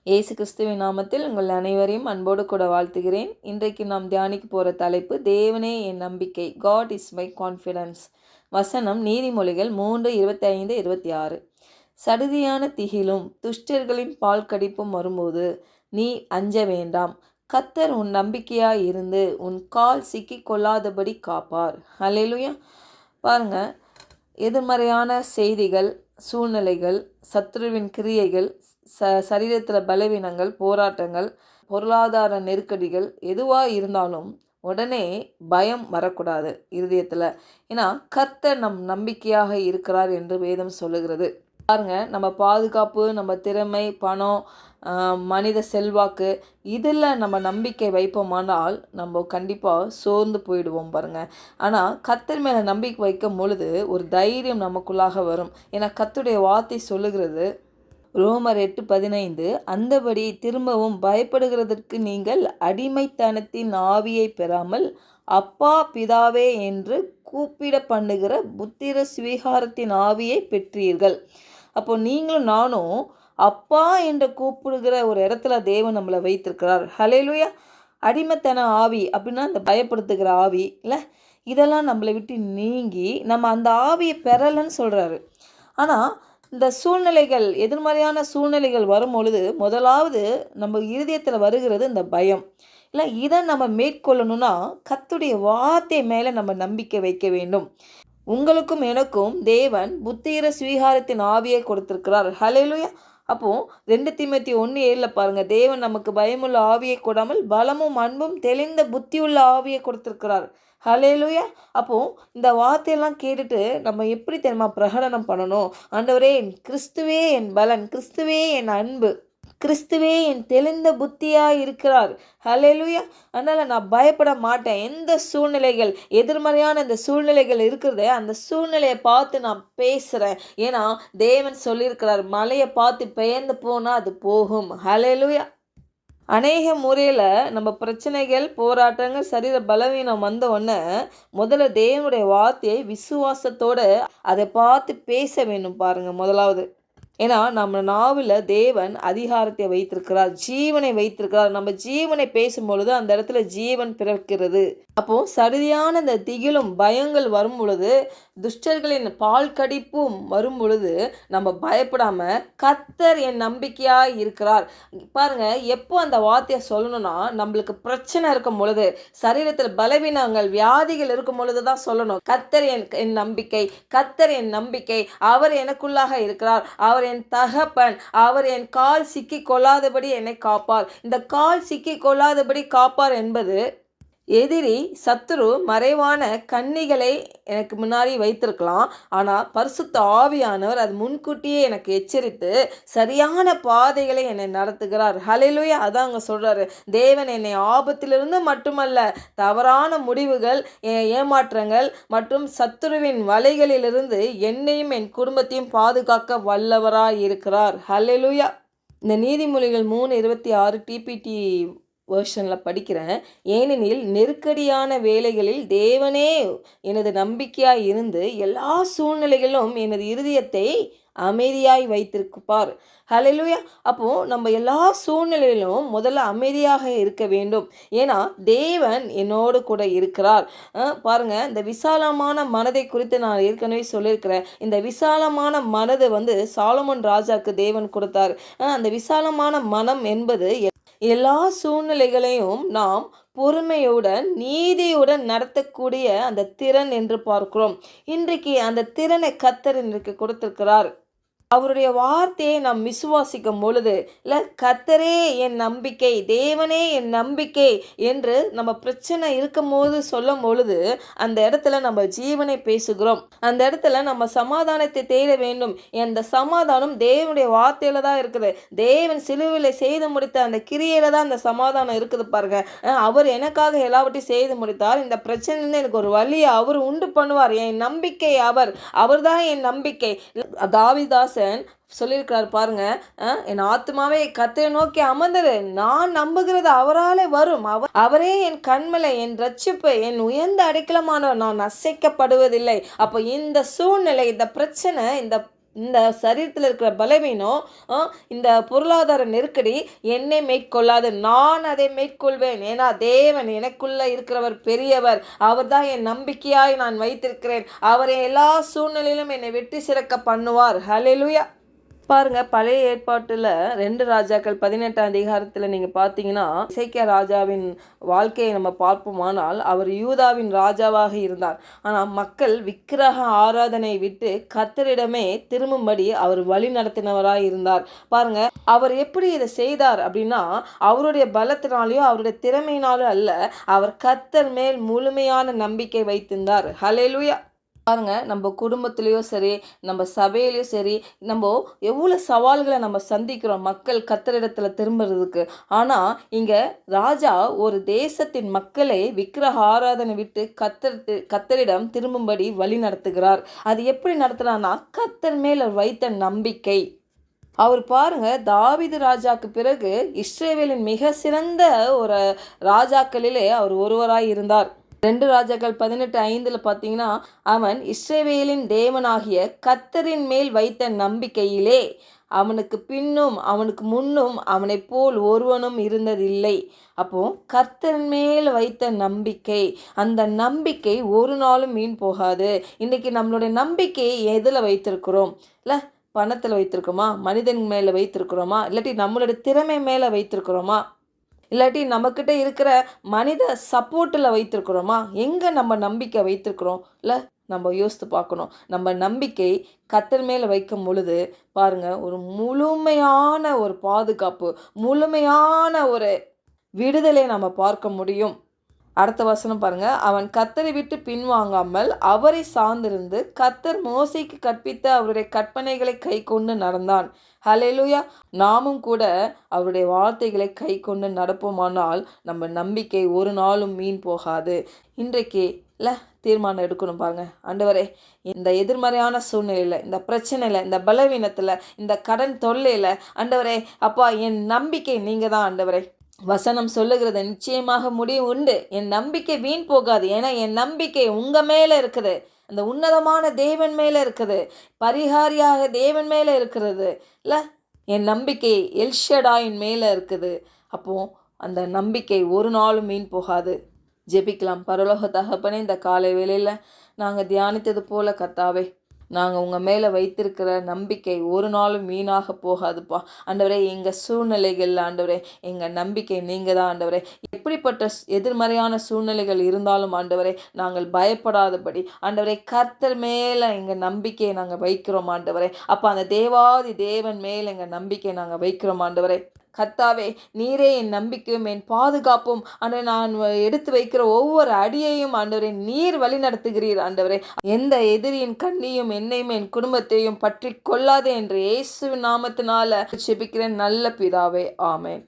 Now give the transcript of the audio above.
இயேசு கிறிஸ்துவின் நாமத்தில் உங்கள் அனைவரையும் அன்போடு கூட வாழ்த்துகிறேன். இன்றைக்கு நாம் தியானிக்க போகிற தலைப்பு தேவனே என் நம்பிக்கை, காட் இஸ் மை கான்ஃபிடன்ஸ். வசனம் நீதிமொழிகள் 3:25-26. சடுதியான திகிலும் துஷ்டர்களின் பால் கடிப்பும் வரும்போது நீ அஞ்ச வேண்டாம். கர்த்தர் உன் நம்பிக்கையாய் இருந்து உன் கால் சிக்கி கொள்ளாதபடி காப்பார். அல்லேலூயா. பாருங்க, எதிர்மறையான செய்திகள், சூழ்நிலைகள், சத்துருவின் கிரியைகள், சரீரத்தில் பலவீனங்கள், போராட்டங்கள், பொருளாதார நெருக்கடிகள் எதுவாக இருந்தாலும் உடனே பயம் வரக்கூடாது இருதயத்தில். ஏன்னா கர்த்தர் நம் நம்பிக்கையாக இருக்கிறார் என்று வேதம் சொல்லுகிறது. பாருங்க, நம்ம பாதுகாப்பு, நம்ம திறமை, பணம், மனித செல்வாக்கு இதில் நம்ம நம்பிக்கை வைப்போமானால் நம்ம கண்டிப்பாக சோர்ந்து போயிடுவோம் பாருங்க. ஆனால் கர்த்தர் மேலே நம்பிக்கை வைக்கும் பொழுது ஒரு தைரியம் நமக்குள்ளாக வரும். ஏன்னா கர்த்தருடைய வார்த்தை சொல்லுகிறது, ரோமர் 8:15, அந்தபடி திரும்பவும் பயப்படுகிறதற்கு நீங்கள் அடிமைத்தனத்தின் ஆவியை பெறாமல் அப்பா பிதாவே என்று கூப்பிட பண்ணுகிற புத்திர சுவீகாரத்தின் ஆவியை பெற்றீர்கள். அப்போ நீங்களும் நானும் அப்பா என்று கூப்பிடுகிற ஒரு இடத்துல தேவன் நம்மளை வைத்திருக்கிறார். ஹல்லேலூயா. அடிமைத்தன ஆவி அப்படின்னா அந்த பயப்படுத்துகிற ஆவி இல்லை, இதெல்லாம் நம்மளை விட்டு நீங்கி நம்ம அந்த ஆவியை பெறலைன்னு சொல்கிறாரு. ஆனால் இந்த சூழ்நிலைகள், எதிர்மறையான சூழ்நிலைகள் வரும் பொழுது முதலாவது நம்ம இருதயத்தில் வருகிறது இந்த பயம் இல்லை. இதை நம்ம மேற்கொள்ளணும்னா கர்த்தருடைய வார்த்தை மேலே நம்ம நம்பிக்கை வைக்க வேண்டும். உங்களுக்கும் எனக்கும் தேவன் புத்திர சுவீகாரத்தின் ஆவியை கொடுத்திருக்கிறார். ஹல்லேலூயா. அப்போது 2 தீமோத்தேயு 1:7 பாருங்கள், தேவன் நமக்கு பயமுள்ள ஆவியை கொடாமல் பலமும் அன்பும் தெளிந்த புத்தியுள்ள ஆவியை கொடுத்திருக்கிறார். ஹல்லேலூயா. அப்போது இந்த வார்த்தையெல்லாம் கேட்டுட்டு நம்ம எப்படி தெரியுமா பிரகடனம் பண்ணணும்? ஆண்டவரே, கிறிஸ்துவே என் பலன், கிறிஸ்துவே என் அன்பு, கிறிஸ்துவே என் தெளிந்த புத்தியாக இருக்கிறார். ஹல்லேலூயா. அதனால் நான் பயப்பட மாட்டேன். எந்த சூழ்நிலைகள், எதிர்மறையான இந்த சூழ்நிலைகள் இருக்கிறத அந்த சூழ்நிலையை பார்த்து நான் பேசுகிறேன். ஏன்னா தேவன் சொல்லியிருக்கிறார், மலையை பார்த்து பெயர்ந்து போனால் அது போகும். ஹல்லேலூயா. அநேக முறையில் நம்ம பிரச்சனைகள், போராட்டங்கள், சரீர பலவீனம் வந்த உடனே முதல்ல தேவனுடைய வார்த்தையை விசுவாசத்தோடு அதை பார்த்து பேச வேண்டும் பாருங்கள் முதலாவது. ஏன்னா நம்ம நாவில் தேவன் அதிகாரத்தை வைத்திருக்கிறார், ஜீவனை வைத்திருக்கிறார். நம்ம ஜீவனை பேசும்பொழுது அந்த இடத்துல ஜீவன் பிறக்கிறது. அப்போது சடுதியான இந்த திகிலும் பயங்கள் வரும் பொழுது, துஷ்டர்களின் பால் கடிப்பும் வரும் பொழுது நம்ம பயப்படாமல் கர்த்தர் என் நம்பிக்கையாக இருக்கிறார். பாருங்க, எப்போ அந்த வார்த்தையை சொல்லணும்னா நம்மளுக்கு பிரச்சனை இருக்கும் பொழுது, சரீரத்தில் பலவீனங்கள், வியாதிகள் இருக்கும் பொழுது தான் சொல்லணும். கர்த்தர் என் நம்பிக்கை, கர்த்தர் என் நம்பிக்கை, அவர் எனக்குள்ளாக இருக்கிறார், அவர் என் தகப்பன், அவர் என் கால் சிக்கி கொள்ளாதபடி என்னை காப்பார். இந்த கால் சிக்கி கொள்ளாதபடி காப்பார் என்பது எதிரி, சத்துரு மறைவான கண்ணிகளை எனக்கு முன்னாடி வைத்திருக்கலாம். ஆனால் பரிசுத்த ஆவியானவர் அது முன்கூட்டியே எனக்கு எச்சரித்து சரியான பாதைகளை என்னை நடத்துகிறார். ஹல்லேலூயா. அதான் அங்கே சொல்கிறாரு, தேவன் என்னை ஆபத்திலிருந்து மட்டுமல்ல, தவறான முடிவுகள், ஏமாற்றங்கள் மற்றும் சத்துருவின் வலைகளிலிருந்து என்னையும் என் குடும்பத்தையும் பாதுகாக்க வல்லவராய் இருக்கிறார். ஹல்லேலூயா. இந்த நீதிமொழிகள் 3:26 டிபிடி வேர்ஷனில் படிக்கிறேன். ஏனெனில் நெருக்கடியான வேளைகளில் தேவனே எனது நம்பிக்கையாய் இருந்து எல்லா சூழ்நிலைகளிலும் எனது இருதயத்தை அமைதியாய் வைத்திருப்பார். ஹல்லேலூயா. அப்போது நம்ம எல்லா சூழ்நிலையிலும் முதல்ல அமைதியாக இருக்க வேண்டும். ஏன்னா தேவன் என்னோடு கூட இருக்கிறார். பாருங்கள், இந்த விசாலமான மனதை குறித்து நான் ஏற்கனவே சொல்லியிருக்கிறேன். இந்த விசாலமான மனது சாலமோன் ராஜாவுக்கு தேவன் கொடுத்தார். அந்த விசாலமான மனம் என்பது எல்லா சூழ்நிலைகளையும் நாம் பொறுமையுடன் நீதியுடன் நடத்தக்கூடிய அந்த திறன் என்று பார்க்கிறோம். இன்றைக்கு அந்த திறனை கர்த்தர் இன்றைக்கு கொடுத்திருக்கிறார். அவருடைய வார்த்தையை நாம் விசுவாசிக்கும் பொழுது, இல்லை கர்த்தரே என் நம்பிக்கை, தேவனே என் நம்பிக்கை என்று நம்ம பிரச்சனை இருக்கும் போது சொல்லும் பொழுது அந்த இடத்துல நம்ம ஜீவனை பேசுகிறோம். அந்த இடத்துல நம்ம சமாதானத்தை தேட வேண்டும். அந்த சமாதானம் தேவனுடைய வார்த்தையில தான் இருக்குது. தேவன் சிலுவையில் செய்து முடித்த அந்த கிரியையில தான் அந்த சமாதானம் இருக்குது பாருங்க. அவர் எனக்காக எல்லாவற்றையும் செய்து முடித்தார். இந்த பிரச்சனையிலிருந்து எனக்கு ஒரு வழியை அவர் உண்டு பண்ணுவார். என் நம்பிக்கை அவர் தான் என் நம்பிக்கை. தாவீதாஸ் சொல்லியிருக்கிறார் பாருங்க, என் ஆத்மாவே கர்த்தரை நோக்கி அமர்ந்தது, நான் நம்புகிறது அவராலே வரும், அவரே என் கண்மலை, என் ரட்சிப்பு, என் உயர்ந்த அடைக்கலமானவர், நான் அசைக்கப்படுவதில்லை. அப்போ இந்த சூழ்நிலை, இந்த பிரச்சனை, இந்த இந்த சரீரத்தில் இருக்கிற பலவீனம், இந்த பொருளாதார நெருக்கடி என்னை மேற்கொள்ளாது, நான் அதை மேற்கொள்வேன். ஏன்னா தேவன் எனக்குள்ள இருக்கிறவர் பெரியவர். அவர் தான் என் நம்பிக்கையாய் நான் வைத்திருக்கிறேன். அவரை எல்லா சூழ்நிலையிலும் என்னை வெற்றி சிறக்க பண்ணுவார். ஹல்லேலூயா. பாருங்க, பழைய ஏற்பாட்டில் 2 ராஜாக்கள் 18ஆம் அதிகாரத்தில் நீங்கள் பார்த்தீங்கன்னா, இசைக்கியா ராஜாவின் வாழ்க்கையை நம்ம பார்ப்போமானால், அவர் யூதாவின் ராஜாவாக இருந்தார். ஆனால் மக்கள் விக்கிரக ஆராதனை விட்டு கர்த்தரிடமே திரும்பும்படி அவர் வழி நடத்தினவராக இருந்தார். பாருங்க, அவர் எப்படி இதை செய்தார் அப்படின்னா, அவருடைய பலத்தினாலேயோ அவருடைய திறமையினாலும் அல்ல, அவர் கர்த்தர் மேல் முழுமையான நம்பிக்கை வைத்திருந்தார். ஹல்லேலூயா. பாருங்க, நம்ம குடும்பத்திலையோ சரி, நம்ம சபையிலையோ சரி, நம்ம எவ்வளோ சவால்களை நம்ம சந்திக்கிறோம் மக்கள் கர்த்தரிடத்துல திரும்புறதுக்கு. ஆனால் இங்கே ராஜா ஒரு தேசத்தின் மக்களை விக்கிரக ஆராதனை விட்டு கர்த்தரிடம் திரும்பும்படி வழி நடத்துகிறார். அது எப்படி நடத்துறான்னா, கர்த்தர் மேல் வைத்த நம்பிக்கை. அவர் பாருங்க, தாவீது ராஜாக்கு பிறகு இஸ்ரவேலின் மிக சிறந்த ஒரு ராஜாக்களிலே அவர் ஒருவராய் இருந்தார். 2 ராஜாக்கள் 18:5 பார்த்தீங்கன்னா, அவன் இஸ்ரவேலின் தேவனாகிய கர்த்தரின் மேல் வைத்த நம்பிக்கையிலே அவனுக்கு பின்னும் அவனுக்கு முன்னும் அவனைப் போல் ஒருவனும் இருந்ததில்லை. அப்போ கர்த்தரின் மேல் வைத்த நம்பிக்கை, அந்த நம்பிக்கை ஒரு நாளும் வீண் போகாது. இன்றைக்கி நம்மளுடைய நம்பிக்கையை எதில் வைத்திருக்கிறோம்? இல்லை, பணத்தில் வைத்திருக்கோமா, மனிதன் மேலே வைத்திருக்கிறோமா, இல்லாட்டி நம்மளுடைய திறமை மேலே வைத்திருக்கிறோமா, இல்லாட்டி நம்மக்கிட்ட இருக்கிற மனித சப்போர்ட்டில் வைத்திருக்கிறோமா? எங்கே நம்ம நம்பிக்கை வைத்திருக்கிறோம்? இல்லை, நம்ம யோசித்து பார்க்கணும். நம்ம நம்பிக்கை கர்த்தர் மேலே வைக்கும் பொழுது பாருங்கள், ஒரு முழுமையான ஒரு பாதுகாப்பு, முழுமையான ஒரு விடுதலை நம்ம பார்க்க முடியும். அடுத்த வசனம் பாருங்க, அவன் கர்த்தரை விட்டு பின்வாங்காமல் அவரை சார்ந்திருந்து கர்த்தர் மோசேக்கு கற்பித்த அவருடைய கற்பனைகளை கை கொண்டு நடந்தான். ஹல்லேலூயா. நாமும் கூட அவருடைய வார்த்தைகளை கை கொண்டு நடப்போமானால் நம்ம நம்பிக்கை ஒரு நாளும் மீன் போகாது. இன்றைக்கு இல்லை, தீர்மானம் எடுக்கணும் பாருங்க. ஆண்டவரே, இந்த எதிர்மறையான சூழ்நிலையில், இந்த பிரச்சனையில், இந்த பலவீனத்தில், இந்த கடன் தொல்லையில், ஆண்டவரே அப்பா, என் நம்பிக்கை நீங்கள் தான் ஆண்டவரே. வசனம் சொல்லுகிறது, நிச்சயமாக முடிவு உண்டு, என் நம்பிக்கை வீண் போகாது. ஏன்னா என் நம்பிக்கை உங்கள் மேலே இருக்குது, அந்த உன்னதமான தேவன் மேலே இருக்குது, பரிகாரியாக தேவன் மேலே இருக்கிறது. இல்லை, என் நம்பிக்கை எல்ஷடாயின் மேலே இருக்குது. அப்போது அந்த நம்பிக்கை ஒரு நாளும் வீண் போகாது. ஜெபிக்கலாம். பரலோக தகப்பனே, இந்த காலை வேளையில் நாங்கள் தியானித்தது போல கர்த்தாவே, நாங்கள் உங்கள் மேலே வைத்திருக்கிற நம்பிக்கை ஒரு நாளும் வீணாக போகாதுப்பா. ஆண்டவரே, எங்கள் சூழ்நிலைகளில் ஆண்டவரே எங்கள் நம்பிக்கை நீங்கள் தான் ஆண்டவரே. எப்படிப்பட்ட எதிர்மறையான சூழ்நிலைகள் இருந்தாலும் ஆண்டவரே, நாங்கள் பயப்படாதபடி ஆண்டவரே கர்த்தர் மேலே எங்கள் நம்பிக்கையை நாங்கள் வைக்கிறோம் ஆண்டவரே. அப்போ அந்த தேவாதி தேவன் மேலே எங்கள் நம்பிக்கையை நாங்கள் வைக்கிறோம் ஆண்டவரே. கர்த்தாவே, நீரே என் நம்பிக்கையும் என் பாதுகாப்பும். ஆண்டவரே, நான் எடுத்து வைக்கிற ஒவ்வொரு அடியையும் ஆண்டவரே நீர் வழி நடத்துகிறீர் ஆண்டவரே. எந்த எதிரியின் கண்ணியும் என்னையும் என் குடும்பத்தையும் பற்றி கொள்ளாதே என்று இயேசுவின் நாமத்தினால ஜெபிக்கிறேன் நல்ல பிதாவே. ஆமென்.